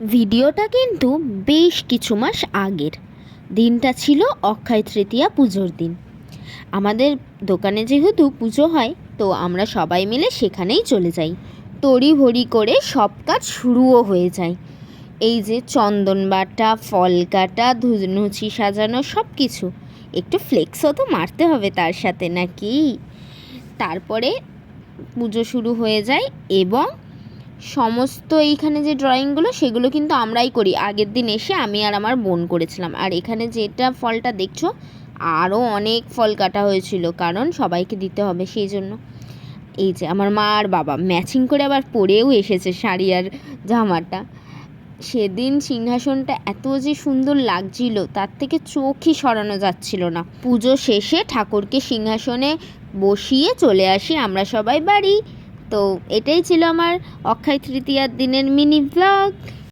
ভিডিওটা কিন্তু বেশ কিছু মাস আগের। দিনটা ছিল অক্ষয় তৃতীয়া পুজোর দিন। আমাদের দোকানে যেহেতু পুজো হয়, তো আমরা সবাই মিলে সেখানেই চলে যাই। তড়িঘড়ি করে সব কাজ শুরুও হয়ে যায়। এই যে চন্দন বাটা, ফল কাটা, ধুনুচি সাজানো, সব কিছু। একটু ফ্লেক্সও তো মারতে হবে তার সাথে, নাকি? তারপরে পুজো শুরু হয়ে যায় এবং সমস্ত এইখানে যে ড্রয়িংগুলো সেগুলো কিন্তু আমরাই করি। আগের দিন এসে আমি আর আমার বোন করেছিলাম। আর এখানে যেটা ফলটা দেখছো, আরও অনেক ফল কাটা হয়েছিল, কারণ সবাইকে দিতে হবে সেই জন্য। এই যে আমার মা আর বাবা ম্যাচিং করে আবার পরেও এসেছে শাড়ি আর জামাটা। সেদিন সিংহাসনটা এত যে সুন্দর লাগছিল, তার থেকে চোখই সরানো যাচ্ছিল না। পুজো শেষে ঠাকুরকে সিংহাসনে বসিয়ে চলে আসি আমরা সবাই বাড়ি। তো এটাই ছিল আমার অক্ষয় তৃতীয়ার দিনের মিনি ব্লগ।